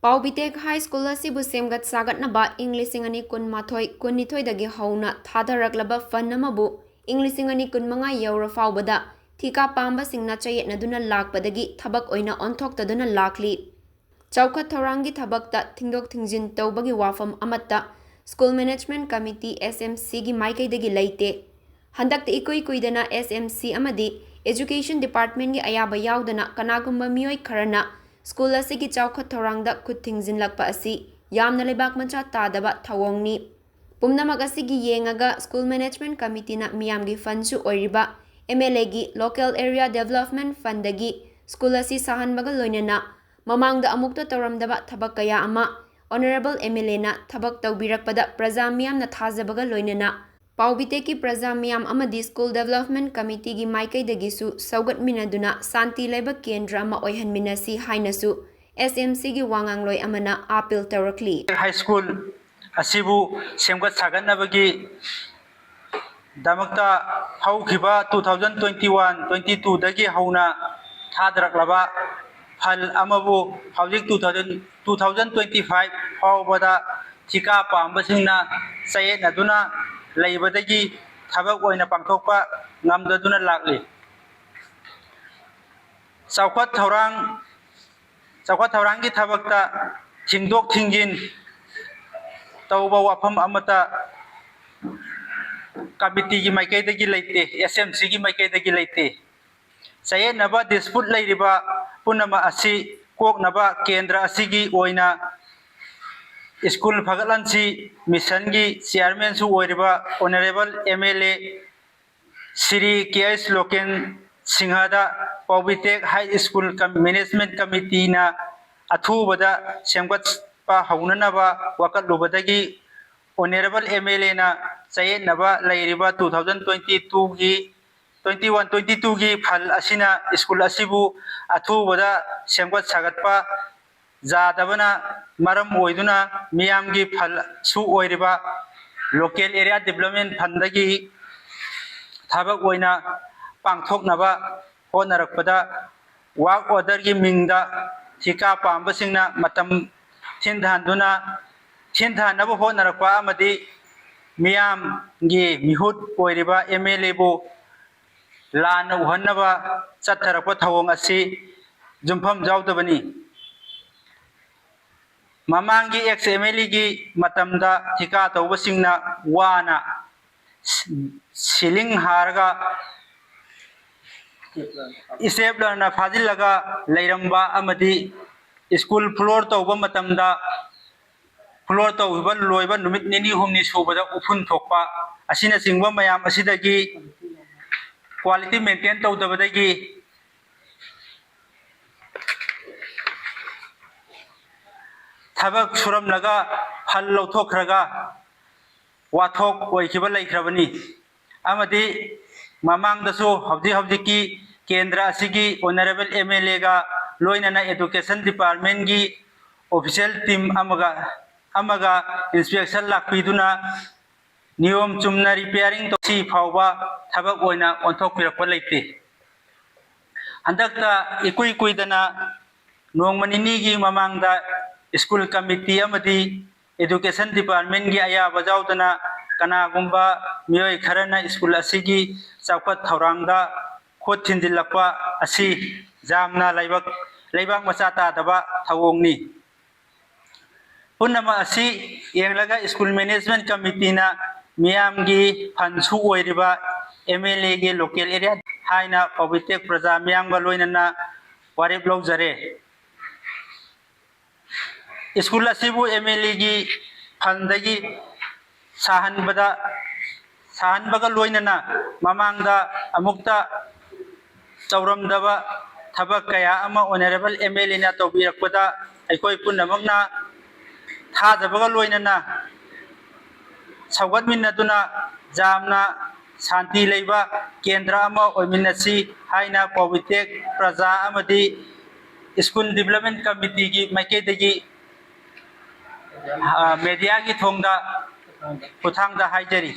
ꯄꯥꯎꯕꯤꯇꯦꯛ high school ꯑꯁꯤꯕꯨ ꯁꯦꯝꯒꯠ ꯁꯥꯒꯠꯅꯕ ꯏꯪ 2018-19 ꯍꯧꯅ ꯊꯥꯗꯔꯛꯂꯕ ꯐꯟ ꯑꯃꯕꯨ ꯏꯪ 2025 ꯌꯧꯔ ꯐꯥꯎꯕꯗ ꯊꯤꯀꯥ ꯄꯥꯝꯕꯁꯤꯡꯅ ꯆꯌꯦꯠꯅꯗꯨꯅ ꯂꯥꯛꯄꯗꯒꯤ ꯊꯕꯛ ꯑꯣꯏꯅ ꯑꯣꯟꯊꯣꯛꯇꯗꯨꯅ ꯂꯥꯛꯂꯤ꯫ ꯆꯥꯎꯈꯠ ꯊꯧꯔꯥꯡꯒꯤ ꯊꯕꯛꯇ ꯊꯤꯡꯗꯣꯛ ꯊꯤꯡꯖꯤꯟ ꯇꯧꯕꯒꯤ ꯋꯥꯐꯝ ꯑꯃꯠꯇ ꯁ꯭ꯀꯨꯜ ꯃꯦꯅꯦꯖꯃꯦꯟꯠ ꯀꯝꯃꯤꯇꯤ (SMCꯒꯤ) ꯃꯥꯏꯀꯩꯗꯒꯤ ꯂꯩꯇꯦ꯫ ꯍꯟꯗꯛꯇ ꯏꯀꯨꯏ ꯀꯨꯏꯗꯅ SMC ꯑꯃꯗꯤ ꯑꯦꯖꯨꯀꯦꯁꯟ ꯗꯤꯄꯥꯔꯠꯃꯦꯟꯠꯒꯤ ꯑꯌꯥꯕ ꯌꯥꯎꯗꯅ ꯀꯅꯥꯒꯨꯝꯕ ꯃꯤꯑꯣꯏ ꯈꯔꯅ ꯁ꯭ꯀꯨꯜ ꯑꯁꯤꯒꯤ ꯆꯥꯎꯈꯠ ꯊꯧꯔꯥꯡꯗ ꯈꯨꯠ ꯊꯤꯡꯖꯤꯟꯂꯛꯄ ꯑꯁꯤ ꯌꯥꯝꯅ ꯂꯩꯕꯥꯛ ꯃꯆꯥ ꯇꯥꯗꯕ ꯊꯧꯑꯣꯡꯅꯤ꯫ ꯄꯨꯝꯅꯃꯛ ꯑꯁꯤꯒꯤ ꯌꯦꯡꯉꯒ ꯁ꯭ꯀꯨꯜ ꯃꯦꯅꯦꯖꯃꯦꯟꯠ ꯀꯝꯃꯤꯇꯤꯅ ꯃꯤꯌꯥꯝꯒꯤ ꯐꯟꯁꯨ ꯑꯣꯏꯔꯤꯕ MLAꯒꯤ ꯂꯣꯀꯦꯜ ꯑꯦꯔꯤꯌꯥ ꯗꯦꯚꯦꯂꯞꯃꯦꯟꯠ ꯐꯟꯗꯒꯤ ꯁ꯭ꯀꯨꯜ ꯑꯁꯤ ꯁꯥꯍꯟꯕꯒ ꯂꯣꯏꯅꯅ ꯃꯃꯥꯡꯗ ꯑꯃꯨꯛꯇ ꯇꯧꯔꯝꯗꯕ ꯊꯕꯛ kaya ama ꯑꯣꯅꯔꯦꯕꯜ MLAꯅ ꯊꯕꯛ ꯇꯧꯕꯤꯔꯛꯄꯗ ꯄ꯭ꯔꯖꯥ ꯃꯤꯌꯥꯝꯅ ꯊꯥꯖꯕꯒ ꯂꯣꯏꯅꯅ ꯄꯥꯎꯕꯤꯇꯦꯛꯀꯤ ꯄ꯭ꯔꯖꯥ ꯃꯤꯌꯥꯝ ꯑꯃꯗꯤ ꯁ꯭ꯀꯨꯜ ꯗꯦꯚꯦꯂꯞꯃꯦꯟꯠ ꯀꯝꯃꯤꯇꯤꯒꯤ ꯃꯥꯏꯀꯩꯗꯒꯤꯁꯨ ꯁꯧꯒꯠꯃꯤꯟꯅꯗꯨꯅ ꯁꯥꯟꯇꯤ ꯂꯩꯕ ꯀꯦꯟꯗ꯭ꯔ ꯑꯃ ꯑꯣꯏꯍꯟꯃꯤꯟꯅꯁꯤ ꯍꯥꯏꯅꯁꯨ SMCꯒꯤ ꯋꯥꯉꯥꯡꯂꯣꯏ ꯑꯃꯅ ꯑꯥꯄꯤꯜ ꯇꯧꯔꯛꯂꯤ꯫ हाई स्कूल असिबु सेमगत सागतनबगी दमकता हौखिबा 2021-22 दगी हौना थादरकलबा फल अमबु हौजिक 2025 फावबदा थिका पांबसिंगना चयेनदुना लैबदगी थबक ओइना पांथोकपा ngamdaduna lakli। चौखट थौरांगी थबकता थिंदोक थिंजिन तौबा वाफम अमता कमिटी की माइकैदगी लेते SMC की माइकैदगी लेते चयेनबा डिस्प्यूट लेरिबा पुनमा असि कोकनबा केंद्र असिगी ओइना स्कूल फगलंसी मिशन की चेयरमैन सु ओइरिबा honourable MLA Shri KS Loken सिंहदा पॉबिटेक हाई स्कूल मैनेजमेंट कमिटी ना अथुबदा सेमगतपा हौननबा वकलुबदगी ऑनरेबल MLA ना चयेनबा लेरिबा 2021-22 की फल असिना स्कूल असिबु अथुबदा सेमगत सागतपा जादबना मरम ओइदुना मियामगी फल सु ओइरिबा लोकल एरिया डेवलपमेंट फंडगी थबक ओइना पांथोकनबा होनरकपदा वर्क ऑर्डर की मिंगदा थिका पांबसिंगना मतम थिनधानबा होनरकपा अमदी मियामगी मिहुत ओइरिबा MLA बु लान उहन्नबा चथरकपा थवोंग असि जुमफम जाउदबनी। ममांगी एक्स MLA की मतमदा थिका तौबसिंगना वाना सीलिंग हारगा स्टेपलरना फाजिलगा लेरंबा अमदी स्कूल फ्लोर तौबा मतमदा फ्लोर तौबा लोइबा नुमित निनी हुमनी सुबदा उफुन थोकपा असिना सिंगबा मयाम असिदगी क्वालिटी मेंटेन तौदबदगी थबक सुरमलगा फल लौथोखरगा वाथोक ओइखिबा लेख्रबनी अमदी ममांगदसु हौजी की केंद्र असिगी ऑनरेबल MLA गा लोइनना एजुकेशन डिपार्टमेंट की ऑफिशियल टीम अमगा इंस्पेक्शन लाक्पीदुना नियम चुमना रिपेयरिंग तोसी फावबा थबक ओइना ओंथोकपिरकपा लेते। हंदकता इकुई कुइदना नोंगमनिनी की ममांगदा स्कूल कमिटी अमदी एजुकेशन डिपार्टमेंट की अयाबा जाउदना कनागुंबा मियोय खरना स्कूल असिगी चौखट थौरांगदा खुद थिंजिलक्पा असि जामना लेबाक मचा तादबा थवोंगनी। पुनमा असि येंगलगा स्कूल मैनेजमेंट कमिटी ना मियामगी फंसु ओइरिबा MLA के लोकल एरिया हाइना पॉबिटेक प्रजा मियांगबा लोइनना वारेप लौजरे। स्कूल असिबु MLA की फंदगी साहनबगा लोइनना ममांगदा अमुक्ता चौरमदबा थबक kaya ama ऑनरेबल MLA ना तौबिरकपदा अखोय पुनमकना थाजबगा लोइनना सौगतमिन्नदुना जामना शांति लेबा केंद्र अमा ओइमिन्नसी हाइना पॉबिटेक प्रजा अमदी स्कूल डेवलपमेंट कमिटी की माइकेदगी मीडिया की थोंगदा खुथांगदा हाइजरी।